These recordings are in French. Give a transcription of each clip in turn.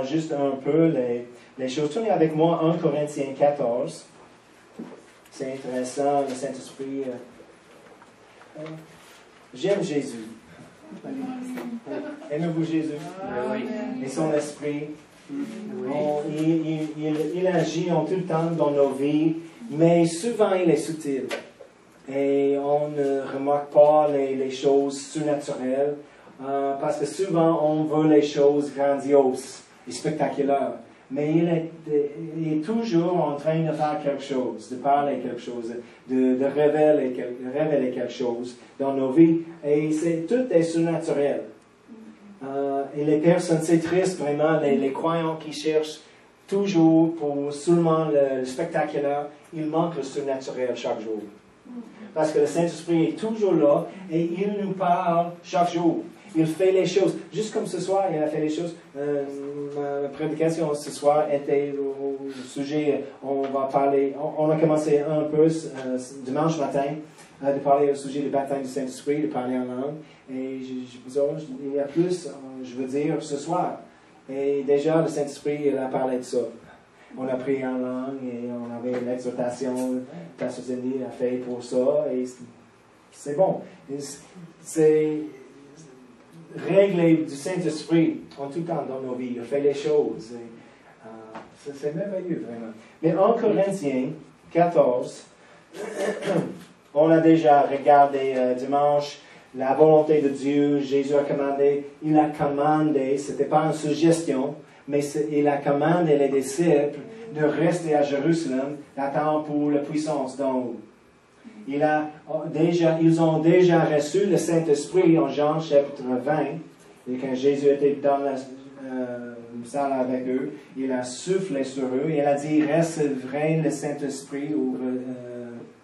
Juste un peu les choses. Tournez avec moi 1 Corinthiens 14. C'est intéressant, le Saint-Esprit. J'aime Jésus. Aimez-vous Jésus? Oui. Et son esprit. Oui. Il agit en tout le temps dans nos vies, mais souvent il est subtil. Et on ne remarque pas les choses surnaturelles, parce que souvent on veut les choses grandioses et spectaculaires. Mais il est toujours en train de faire quelque chose, de parler quelque chose, de révéler quelque chose dans nos vies. Et tout est surnaturel. Et les personnes, c'est triste vraiment, les croyants qui cherchent toujours pour seulement le spectaculaire, il manque le surnaturel chaque jour. Parce que le Saint-Esprit est toujours là et il nous parle chaque jour. Il fait les choses. Juste comme ce soir, il a fait les choses. Ma prédication ce soir était au sujet, on va parler, on a commencé un peu dimanche matin de parler au sujet du baptême du Saint-Esprit, de parler en langue. Et il y a plus, je veux dire, ce soir. Et déjà, le Saint-Esprit, il a parlé de ça. On a pris en langue et on avait l'exhortation, Pasteur Zénie a fait pour ça. Et c'est bon. C'est règle du Saint-Esprit en tout temps dans nos vies. Il fait les choses. C'est merveilleux, vraiment. Mais en Corinthiens 14, on a déjà regardé dimanche la volonté de Dieu. Jésus a commandé, il a commandé, ce n'était pas une suggestion, mais il a commandé les disciples de rester à Jérusalem, d'attendre pour la puissance d'en haut. Ils ont déjà reçu le Saint-Esprit en Jean chapitre 20, et quand Jésus était dans la salle avec eux, il a soufflé sur eux, et il a dit, recevrez le Saint-Esprit.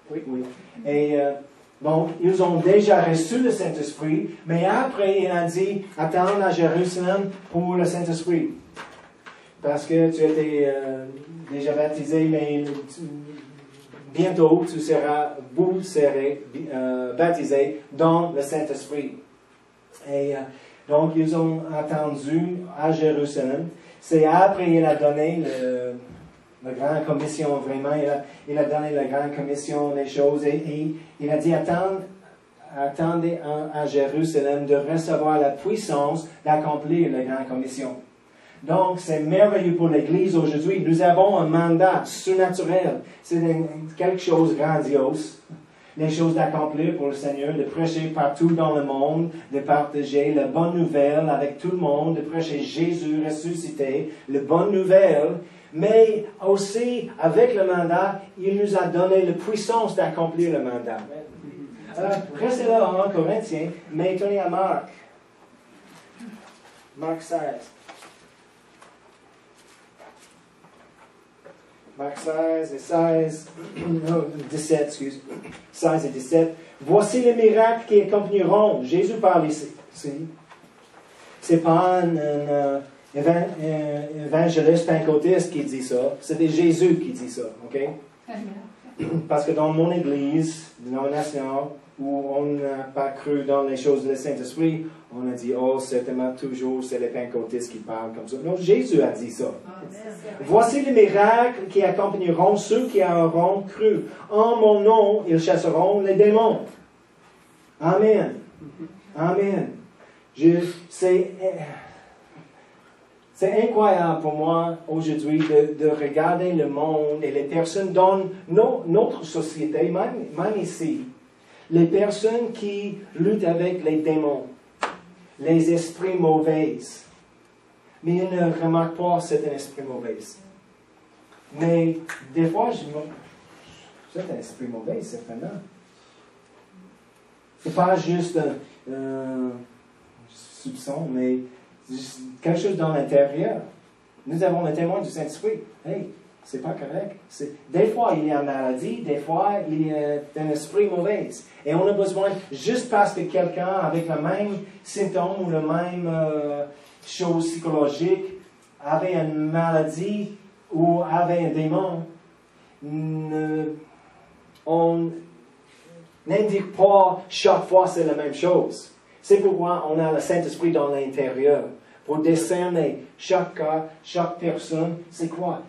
Oui. Et donc, ils ont déjà reçu le Saint-Esprit, mais après, il a dit, attends à Jérusalem pour le Saint-Esprit. Parce que tu étais déjà baptisé, mais bientôt, vous serez baptisés dans le Saint-Esprit. Et donc, ils ont attendu à Jérusalem. C'est après il a donné la grande commission, vraiment. Il a donné la grande commission des choses. Et il a dit, attendez à Jérusalem de recevoir la puissance d'accomplir la grande commission. Donc, c'est merveilleux pour l'Église aujourd'hui. Nous avons un mandat surnaturel. C'est quelque chose de grandiose. Les choses d'accomplir pour le Seigneur, de prêcher partout dans le monde, de partager la bonne nouvelle avec tout le monde, de prêcher Jésus ressuscité, la bonne nouvelle. Mais aussi, avec le mandat, il nous a donné la puissance d'accomplir le mandat. Restez là en Corinthiens, mais tournez à Marc. Marc 16. Marc 16 et 17, excuse. 16 et 17. Voici les miracles qui accompagneront. Jésus parle ici. C'est pas un évangéliste pentecôtiste qui dit ça. C'est Jésus qui dit ça. OK? Parce que dans mon église, dénomination, où on n'a pas cru dans les choses du Saint-Esprit, on a dit, oh, certainement toujours, c'est les pentecôtistes qui parlent comme ça. Non, Jésus a dit ça. Voici les miracles qui accompagneront ceux qui auront cru. En mon nom, ils chasseront les démons. Amen. Amen. C'est incroyable pour moi aujourd'hui de regarder le monde et les personnes dans notre société, même ici. Les personnes qui luttent avec les démons, les esprits mauvais. Mais ils ne remarquent pas que c'est un esprit mauvais. Mais des fois, c'est un esprit mauvais, certainement. Ce n'est pas juste un soupçon, mais quelque chose dans l'intérieur. Nous avons le témoin du Saint-Esprit. Hey, c'est pas correct. Des fois, il y a une maladie, des fois, il y a un esprit mauvais. Et on a besoin, juste parce que quelqu'un avec le même symptôme ou la même chose psychologique avait une maladie ou avait un démon, on n'indique pas chaque fois c'est la même chose. C'est pourquoi on a le Saint-Esprit dans l'intérieur, pour discerner chaque cas, chaque personne, c'est quoi?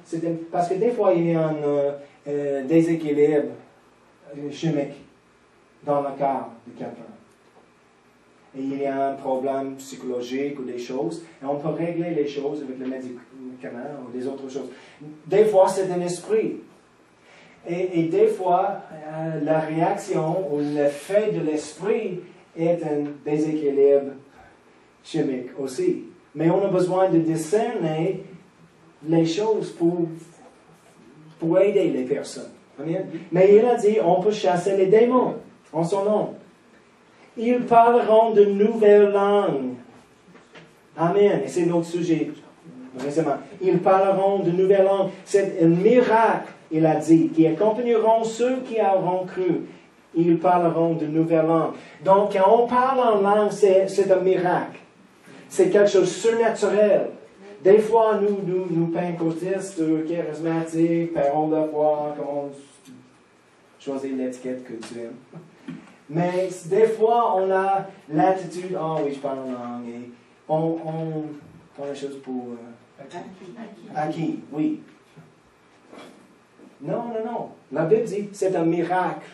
Parce que des fois, il y a un déséquilibre chimique dans le corps de quelqu'un. Et il y a un problème psychologique ou des choses, et on peut régler les choses avec le médicament ou des autres choses. Des fois, c'est un esprit. Et des fois, la réaction ou l'effet de l'esprit est un déséquilibre chimique aussi. Mais on a besoin de discerner les choses pour aider les personnes. Amen. Mais il a dit, on peut chasser les démons en son nom. Ils parleront de nouvelles langues. Amen. Et c'est notre sujet récemment. Ils parleront de nouvelles langues. C'est un miracle, il a dit, qui accompagneront ceux qui auront cru. Ils parleront de nouvelles langues. Donc, quand on parle en langue, c'est un miracle. C'est quelque chose de surnaturel. Des fois, nous pentecôtistes, charismatiques, parents de foi, on choisit l'étiquette que tu aimes. Mais des fois, on a l'attitude, ah oui, je parle en langue, et on prend les choses pour acquis, oui. Non. La Bible dit, c'est un miracle.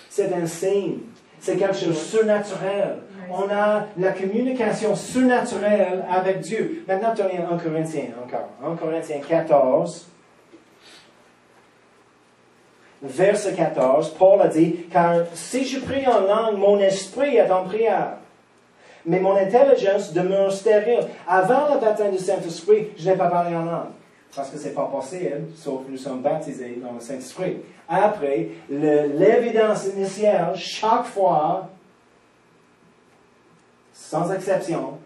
C'est un signe. C'est quelque chose de surnaturel. On a la communication surnaturelle avec Dieu. Maintenant, tournez 1 Corinthiens encore. 1 Corinthiens 14. Verset 14, Paul a dit, car si je prie en langue, mon esprit est en prière, mais mon intelligence demeure stérile. Avant le baptême du Saint-Esprit, je n'ai pas parlé en langue, parce que ce n'est pas possible, sauf que nous sommes baptisés dans le Saint-Esprit. Après, l'évidence initiale, chaque fois, sans exception,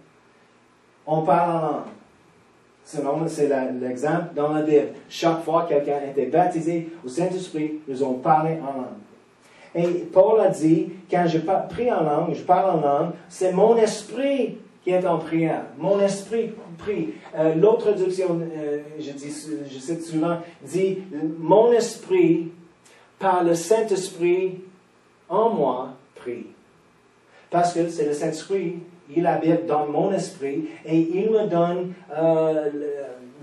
on parle en langue. C'est l'exemple dans la Bible. Chaque fois que quelqu'un a été baptisé au Saint-Esprit, nous avons parlé en langue. Et Paul a dit, quand je prie en langue, je parle en langue, c'est mon esprit qui est en prière. Mon esprit prie. L'autre traduction, je cite souvent, dit, mon esprit, par le Saint-Esprit, en moi, prie. Parce que c'est le Saint-Esprit, il habite dans mon esprit et il me donne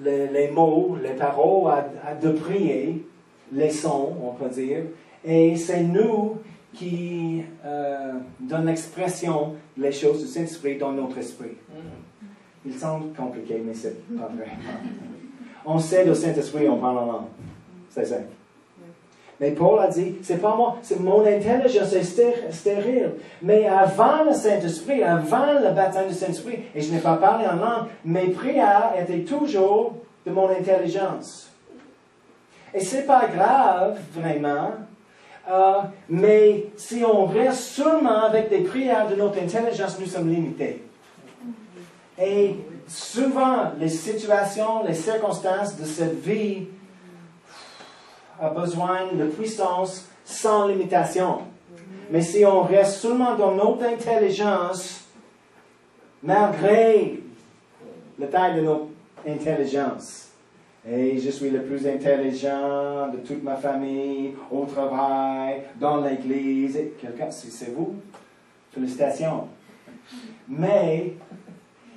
les mots, les paroles de prier, les sons, on peut dire. Et c'est nous qui donnons l'expression des choses du Saint-Esprit dans notre esprit. Il semble compliqué, mais c'est pas vrai. On sait le Saint-Esprit, on parle en langue. C'est ça. Mais Paul a dit, c'est pas moi, c'est mon intelligence est stérile. Mais avant le Saint-Esprit, avant le baptême du Saint-Esprit, et je n'ai pas parlé en langue, mes prières étaient toujours de mon intelligence. Et c'est pas grave, vraiment, mais si on reste seulement avec des prières de notre intelligence, nous sommes limités. Et souvent, les situations, les circonstances de cette vie a besoin de puissance sans limitation. Mais si on reste seulement dans notre intelligence, malgré la taille de notre intelligence, et je suis le plus intelligent de toute ma famille, au travail, dans l'église, quelqu'un, c'est vous? Félicitations. Mais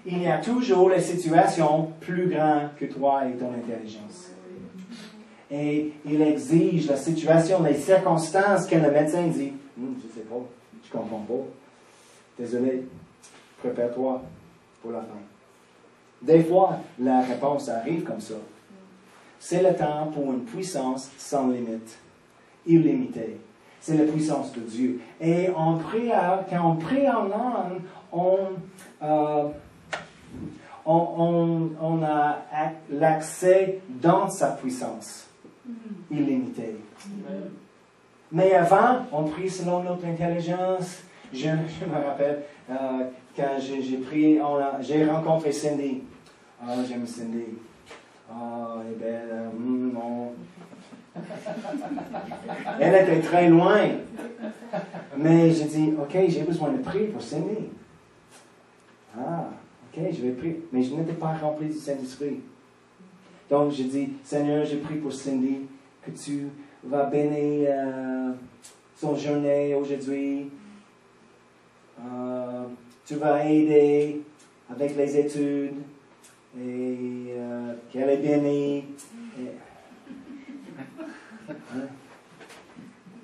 il y a toujours les situations plus grandes que toi et ton intelligence. Et il exige la situation, les circonstances que le médecin dit, je ne sais pas, je ne comprends pas. Désolé, prépare-toi pour la fin. Des fois, la réponse arrive comme ça. C'est le temps pour une puissance sans limite, illimitée. C'est la puissance de Dieu. Et en prière, quand on prie en langue, on a l'accès dans sa puissance illimitée. Mais avant, on prie selon notre intelligence. Je me rappelle quand j'ai prié, j'ai rencontré Cindy. Ah, j'aime Cindy. Ah, elle est belle. Non. Elle était très loin. Mais j'ai dit, OK, j'ai besoin de prier pour Cindy. Ah, OK, je vais prier. Mais je n'étais pas rempli du Saint-Esprit. Donc, j'ai dit, Seigneur, je prie pour Cindy, que tu vas bénir son journée aujourd'hui. Tu vas aider avec les études, et qu'elle est bénie. Hein?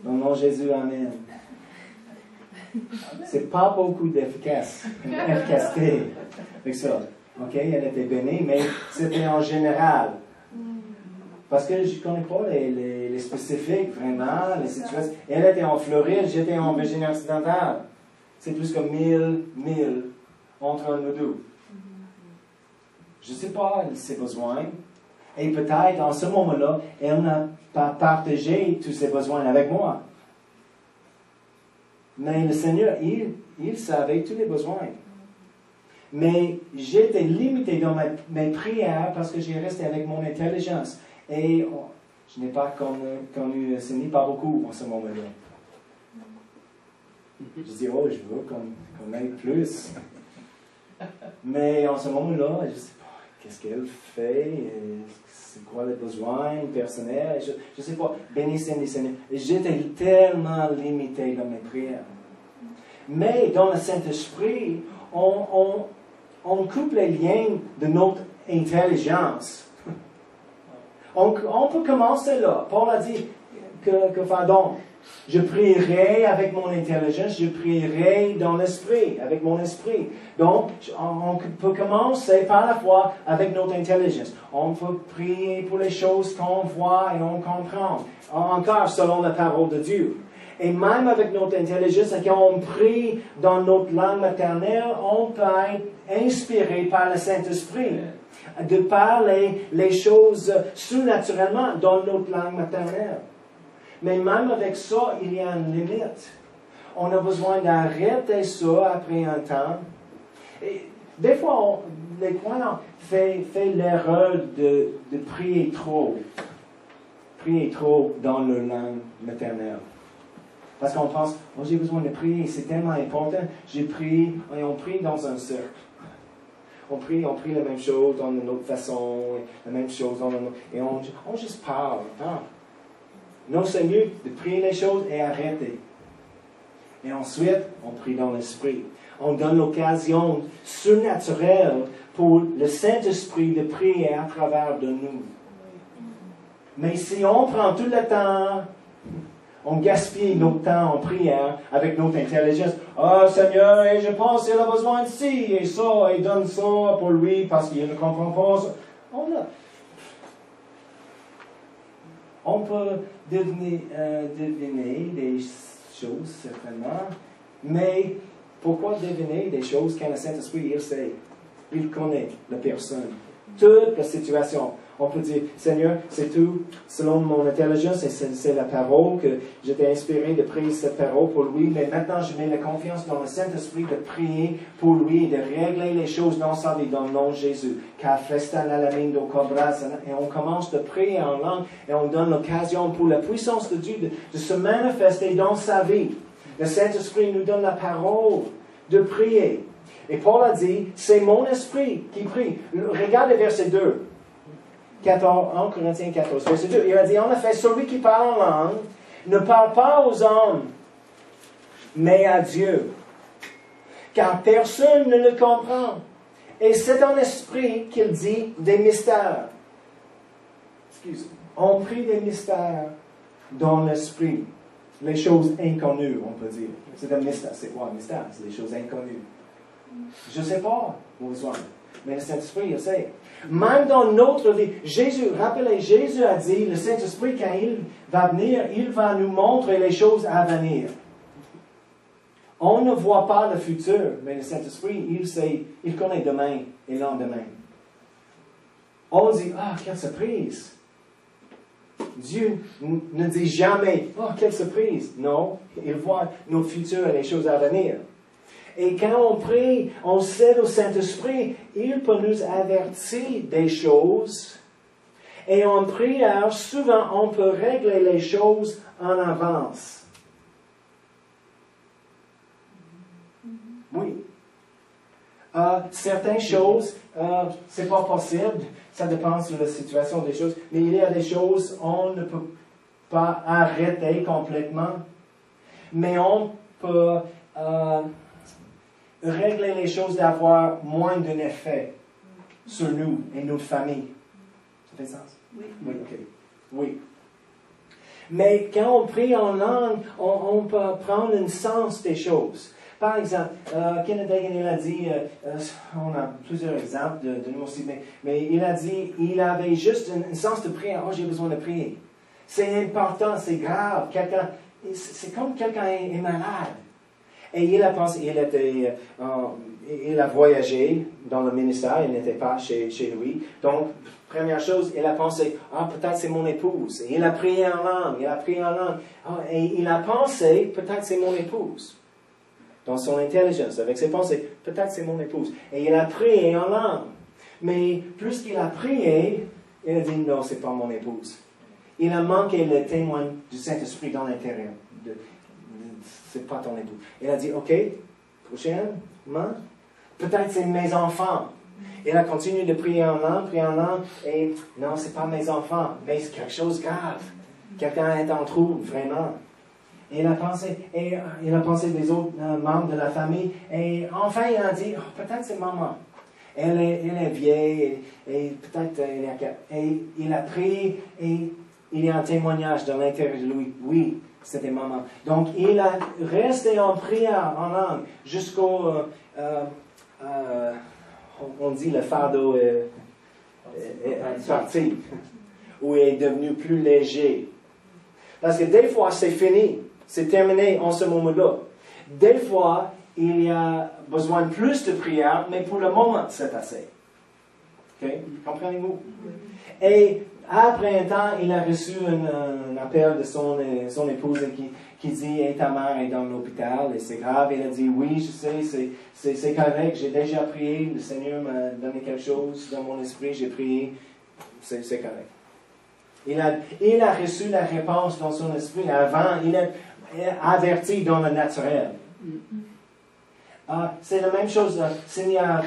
Au nom de Jésus, Amen. C'est pas beaucoup d'efficacité avec ça. OK, elle était bénie, mais c'était en général. Parce que je ne connais pas les spécifiques, vraiment, les situations. Elle était en Floride, j'étais en Virginie occidentale. C'est plus que 1000 entre nous deux. Je ne sais pas ses besoins. Et peut-être, en ce moment-là, elle n'a pas partagé tous ses besoins avec moi. Mais le Seigneur, il savait tous les besoins. Mais j'étais limité dans mes prières parce que j'ai resté avec mon intelligence. Et je n'ai pas connu le Seigneur, pas beaucoup en ce moment-là. Je dis, oh, je veux qu'on ait plus. Mais en ce moment-là, je ne sais pas, qu'est-ce qu'elle fait? C'est quoi les besoins personnels? Je ne sais pas. Bénissez le Seigneur. J'étais tellement limité dans mes prières. Mais dans le Saint-Esprit, on coupe les liens de notre intelligence. On peut commencer là. Paul a dit pardon, je prierai avec mon intelligence, je prierai dans l'esprit, avec mon esprit. Donc, on peut commencer par la foi avec notre intelligence. On peut prier pour les choses qu'on voit et on comprend. Encore selon la parole de Dieu. Et même avec notre intelligence, quand on prie dans notre langue maternelle, on peut être inspiré par le Saint-Esprit de parler les choses surnaturellement dans notre langue maternelle. Mais même avec ça, il y a une limite. On a besoin d'arrêter ça après un temps. Et des fois, les croyants font l'erreur de prier trop. Prier trop dans leur langue maternelle. Parce qu'on pense, oh, j'ai besoin de prier, c'est tellement important. J'ai prié, et on prie dans un cercle. On prie la même chose dans une autre façon, la même chose dans une autre, et on juste parle. Hein? Non, c'est mieux de prier les choses et arrêter. Et ensuite, on prie dans l'esprit. On donne l'occasion surnaturelle pour le Saint-Esprit de prier à travers de nous. Mais si on prend tout le temps, on gaspille notre temps en prière avec notre intelligence. Ah, Seigneur, et je pense qu'il a besoin de ci et ça, et donne ça pour lui parce qu'il ne comprend pas ça. On peut deviner des choses, certainement, mais pourquoi deviner des choses quand le Saint-Esprit, il sait, il connaît la personne, toute la situation. On peut dire, Seigneur, c'est tout selon mon intelligence et c'est la parole que j'étais inspiré de prier cette parole pour lui. Mais maintenant, je mets la confiance dans le Saint-Esprit de prier pour lui, de régler les choses dans sa vie, dans le nom de Jésus. Et on commence de prier en langue et on donne l'occasion pour la puissance de Dieu de se manifester dans sa vie. Le Saint-Esprit nous donne la parole de prier. Et Paul a dit, c'est mon esprit qui prie. Regardez verset 2. 1 Corinthiens 14, verset 2. Il a dit, en effet, celui qui parle en langue ne parle pas aux hommes, mais à Dieu. Car personne ne le comprend. Et c'est en esprit qu'il dit des mystères. On prie des mystères dans l'esprit. Les choses inconnues, on peut dire. C'est un mystère. C'est quoi un mystère? C'est des choses inconnues. Je ne sais pas où ils sont. Mais le Saint-Esprit, il sait. Même dans notre vie, rappelez, Jésus a dit, le Saint-Esprit, quand il va venir, il va nous montrer les choses à venir. On ne voit pas le futur, mais le Saint-Esprit, il sait, il connaît demain et lendemain. On dit, quelle surprise! Dieu ne dit jamais, quelle surprise! Non, il voit nos futurs et les choses à venir. Et quand on prie, on cède au Saint-Esprit, il peut nous avertir des choses. Et en prière, souvent, on peut régler les choses en avance. Oui. Certaines choses, c'est pas possible. Ça dépend de la situation des choses. Mais il y a des choses, on ne peut pas arrêter complètement. Mais on peut régler les choses, d'avoir moins d'un effet sur nous et notre famille. Ça fait sens? Oui. Oui, ok. Oui. Mais quand on prie en langue, on peut prendre un sens des choses. Par exemple, Kenneth Hagin, il a dit, on a plusieurs exemples de nous aussi, mais il a dit, il avait juste un sens de prière. Oh, j'ai besoin de prier. C'est important, c'est grave. C'est comme quelqu'un est malade. Et il a pensé, il a voyagé dans le ministère, il n'était pas chez lui. Donc, première chose, il a pensé, peut-être c'est mon épouse. Et il a prié en langue, et il a pensé, peut-être c'est mon épouse. Dans son intelligence, avec ses pensées, peut-être c'est mon épouse. Et il a prié en langue. Mais plus qu'il a prié, il a dit, non, c'est pas mon épouse. Il a manqué le témoin du Saint-Esprit dans l'intérieur. C'est pas ton épouse. Il a dit, ok, prochainement, peut-être c'est mes enfants. Il a continué de prier en langue, et non, c'est pas mes enfants, mais c'est quelque chose de grave. Quelqu'un est en trouble, vraiment. Et il a pensé des autres membres de la famille, et enfin il a dit, peut-être c'est maman. Elle est vieille, et peut-être et il a prié, et il y a un témoignage dans l'intérieur de lui. Oui, c'était maman. Donc il a resté en prière en langue jusqu'au, on dit le fardeau est parti, ou est devenu plus léger. Parce que des fois c'est fini. C'est terminé en ce moment-là. Des fois, il y a besoin de plus de prière, mais pour le moment, c'est assez. OK? Comprenez-vous? Et après un temps, il a reçu un appel de son épouse qui dit, hey, ta mère est dans l'hôpital et c'est grave. Il a dit, oui, je sais, c'est correct, j'ai déjà prié, le Seigneur m'a donné quelque chose dans mon esprit, j'ai prié, c'est correct. Il a reçu la réponse dans son esprit avant, il est averti dans le naturel. C'est la même chose. Cindy a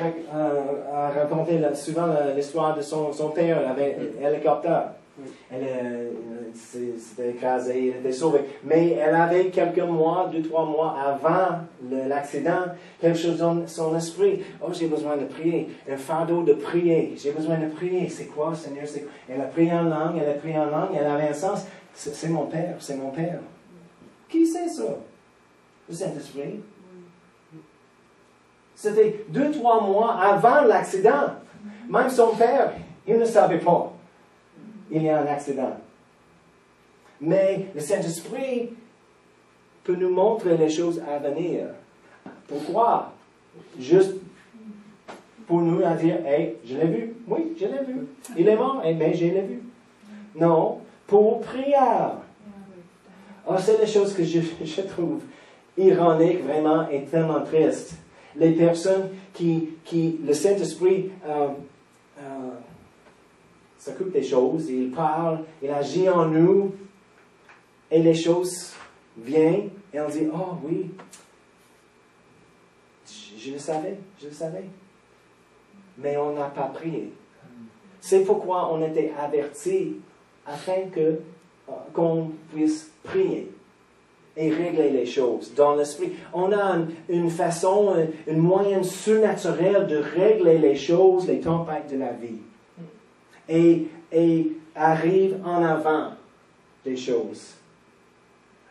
raconté souvent l'histoire de son père avec l'hélicoptère. Elle s'était écrasée, elle était sauvée. Mais elle avait quelques mois, 2-3 mois avant l'accident, quelque chose dans son esprit. Oh, j'ai besoin de prier. Un fardeau de prier. J'ai besoin de prier. C'est quoi, Seigneur? Elle a prié en langue, elle avait un sens. C'est mon père, c'est mon père. Qui sait ça? Le Saint-Esprit. C'était 2-3 mois avant l'accident. Même son père, il ne savait pas. Il y a un accident. Mais le Saint-Esprit peut nous montrer les choses à venir. Pourquoi? Juste pour nous à dire, hey, je l'ai vu. Oui, je l'ai vu. Il est mort, mais je l'ai vu. Non, pour prière. C'est les choses que je trouve ironiques, vraiment, et tellement tristes. Les personnes qui le Saint-Esprit s'occupe des choses, il parle, il agit en nous, et les choses viennent, et on dit, oh oui, je le savais. Mais on n'a pas prié. C'est pourquoi on était avertis, afin qu'on puisse prier et régler les choses dans l'esprit. On a une façon, une moyen surnaturel de régler les choses, les tempêtes de la vie. Et arrive en avant des choses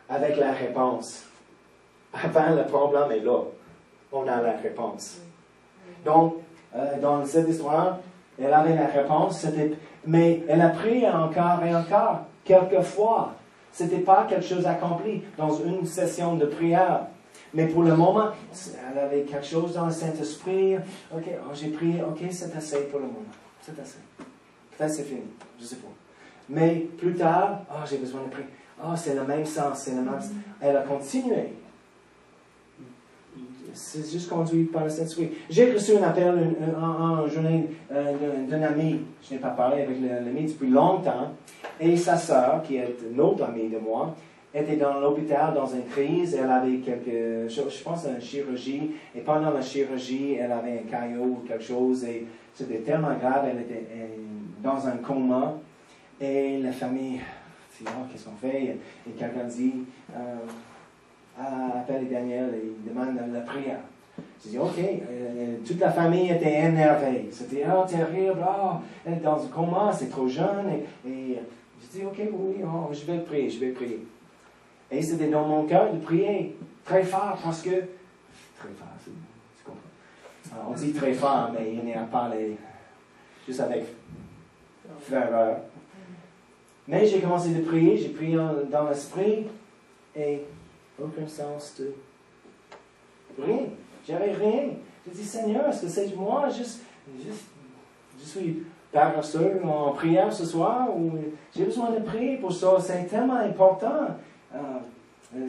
avec la réponse. Avant le problème est là. On a la réponse. Donc, dans cette histoire, elle avait la réponse, mais elle a prié encore et encore, quelquefois. Ce n'était pas quelque chose accompli dans une session de prière. Mais pour le moment, elle avait quelque chose dans le Saint-Esprit. Ok, j'ai prié, ok, c'est assez pour le moment. C'est assez. Peut-être c'est fini, je ne sais pas. Mais plus tard, j'ai besoin de prier. C'est le même sens, c'est le même sens. Elle a continué. C'est juste conduit par le Saint-Esprit. J'ai reçu un appel en journée d'un ami. Je n'ai pas parlé avec l'ami depuis longtemps. Et sa sœur, qui est une autre amie de moi, était dans l'hôpital dans une crise. Elle avait je pense, une chirurgie. Et pendant la chirurgie, elle avait un caillot ou quelque chose. Et c'était tellement grave. Elle était dans un coma. Et la famille dit, qu'est-ce qu'on fait? Et quelqu'un dit, appelle Daniel et il demande la prière. J'ai dit, OK. Toute la famille était énervée. C'était, oh, terrible, oh, elle est dans un coma, c'est trop jeune. Et j'ai dit, OK, oui, oh, je vais prier, je vais prier. Et c'était dans mon cœur de prier très fort parce que, très fort, tu comprends. On dit très fort, mais il n'y a pas juste avec ferveur. Mais j'ai commencé de prier, j'ai prié dans l'esprit et aucun sens de rien. J'avais rien. J'ai dit, Seigneur, est-ce que c'est moi? Je suis paresseux en prière ce soir ou j'ai besoin de prier pour ça. C'est tellement important.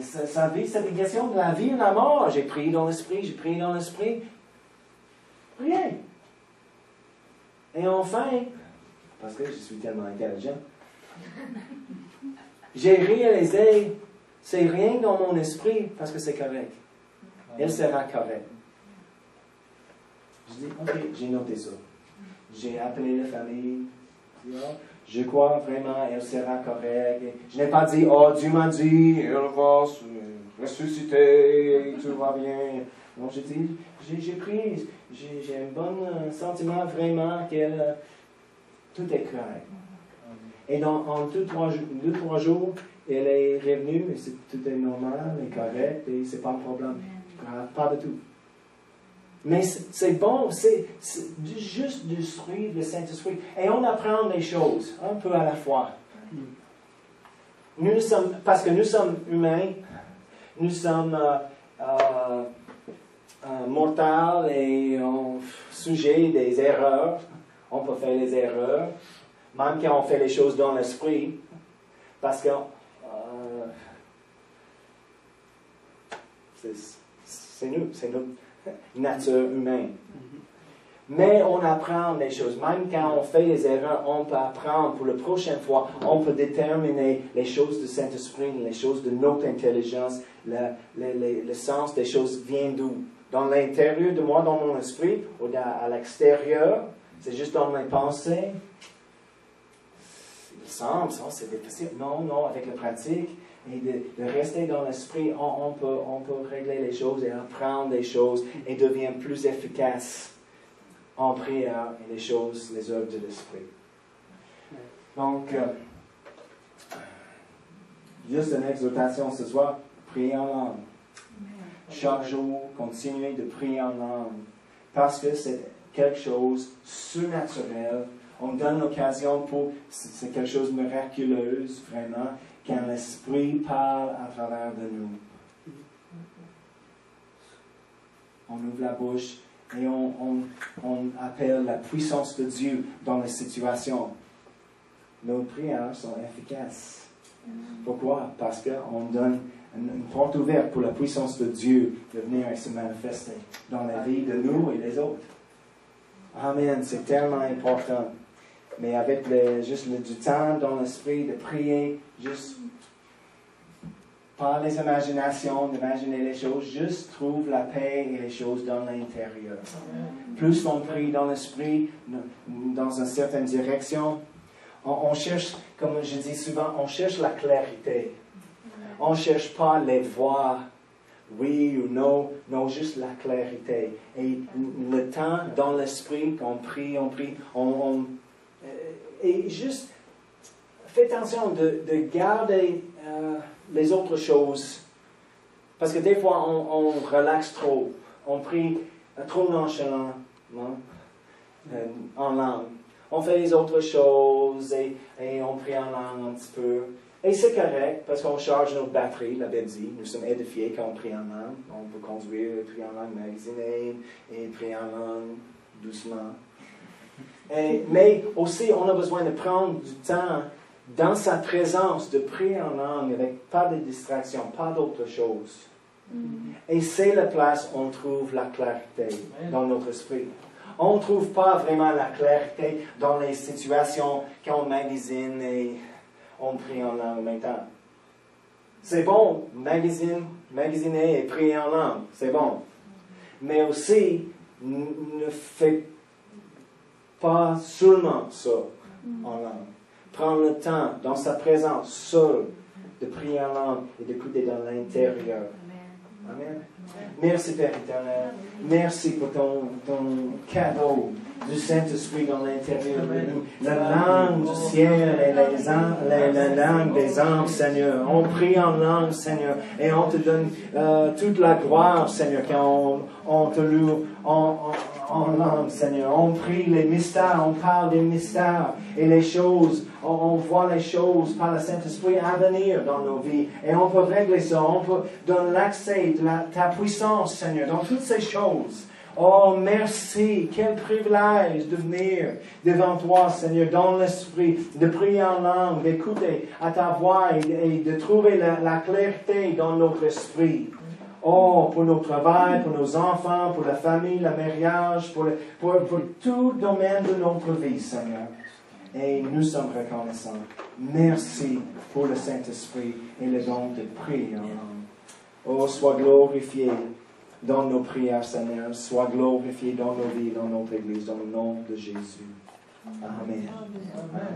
C'est une question de la vie et de la mort. J'ai prié dans l'esprit, j'ai prié dans l'esprit. Rien. Et enfin, parce que je suis tellement intelligent, j'ai réalisé, c'est rien dans mon esprit parce que c'est correct. Elle sera correcte. Je dis, OK, j'ai noté ça. J'ai appelé la famille. Je crois vraiment, elle sera correcte. Je n'ai pas dit, oh, Dieu m'a dit, elle va se ressusciter, tout va bien. Non, j'ai dit, j'ai pris, j'ai un bon sentiment vraiment que tout est correct. Et en 2-3 jours, elle est revenue, et tout est normal, et correct, et c'est pas un problème. Pas du tout. Mais c'est bon, c'est juste de suivre le Saint-Esprit. Et on apprend les choses, un peu à la fois. Parce que nous sommes humains, nous sommes mortels et sujets des erreurs. On peut faire des erreurs, même quand on fait les choses dans l'esprit, parce que c'est notre nature humaine. Mais on apprend des choses. Même quand on fait des erreurs, on peut apprendre pour la prochaine fois. On peut déterminer les choses du Saint-Esprit, les choses de notre intelligence, le sens des choses vient d'où? Dans l'intérieur de moi, dans mon esprit, ou à l'extérieur? C'est juste dans mes pensées? Il semble, ça, c'est difficile. Non, avec la pratique. Et de rester dans l'esprit, on peut régler les choses et apprendre les choses et devient plus efficace en prière et les œuvres de l'esprit. Donc, juste une exhortation ce soir, prier en langue. Chaque jour, continuez de prier en langue parce que c'est quelque chose de surnaturel. On donne l'occasion pour, c'est quelque chose de miraculeux, vraiment, quand l'Esprit parle à travers de nous. On ouvre la bouche et on appelle la puissance de Dieu dans les situations. Nos prières sont efficaces. Pourquoi? Parce qu'on donne une porte ouverte pour la puissance de Dieu de venir et se manifester dans la vie de nous et des autres. Amen, c'est tellement important. Mais avec du temps dans l'esprit, de prier, juste par les imaginations, d'imaginer les choses, juste trouve la paix et les choses dans l'intérieur. Plus on prie dans l'esprit, dans une certaine direction, on cherche, comme je dis souvent, on cherche la clarité. On ne cherche pas les voix, oui ou non, juste la clarité. Et le temps dans l'esprit, qu'on prie, et juste, fais attention de garder les autres choses. Parce que des fois, on relaxe trop. On prie trop nonchalamment en langue. On fait les autres choses et on prie en langue un petit peu. Et c'est correct, parce qu'on charge notre batterie, la Bible dit. Nous sommes édifiés quand on prie en langue. On peut conduire, prier en langue magasinée et prier en langue doucement. Mais aussi, on a besoin de prendre du temps dans sa présence, de prier en langue avec pas de distraction, pas d'autre chose. Et c'est la place où on trouve la clarté dans notre esprit. On ne trouve pas vraiment la clarté dans les situations quand on magasine et on prie en langue en même temps. C'est bon, magasiner et prier en langue, c'est bon. Mais aussi, ne fais pas seulement ça en langue. Prendre le temps, dans sa présence, seul, de prier en langue et d'écouter dans l'intérieur. Amen. Merci, Père éternel. Merci pour ton cadeau du Saint-Esprit dans l'intérieur de nous. La langue du ciel et la langue des anges, Seigneur. On prie en langue, Seigneur, et on te donne toute la gloire, Seigneur, quand on te loue en langue, Seigneur. On prie les mystères, on parle des mystères et les choses. On voit les choses par le Saint-Esprit à venir dans nos vies. Et on peut régler ça. On peut donner l'accès de ta puissance, Seigneur, dans toutes ces choses. Oh, merci. Quel privilège de venir devant toi, Seigneur, dans l'Esprit, de prier en langue, d'écouter à ta voix et de trouver la clarté dans notre esprit. Oh, pour notre travail, pour nos enfants, pour la famille, le mariage, pour tout domaine de notre vie, Seigneur. Et nous sommes reconnaissants. Merci pour le Saint-Esprit et le don de prier en langue. Oh, sois glorifié dans nos prières, Seigneur. Sois glorifié dans nos vies, dans notre Église, dans le nom de Jésus. Amen. Amen.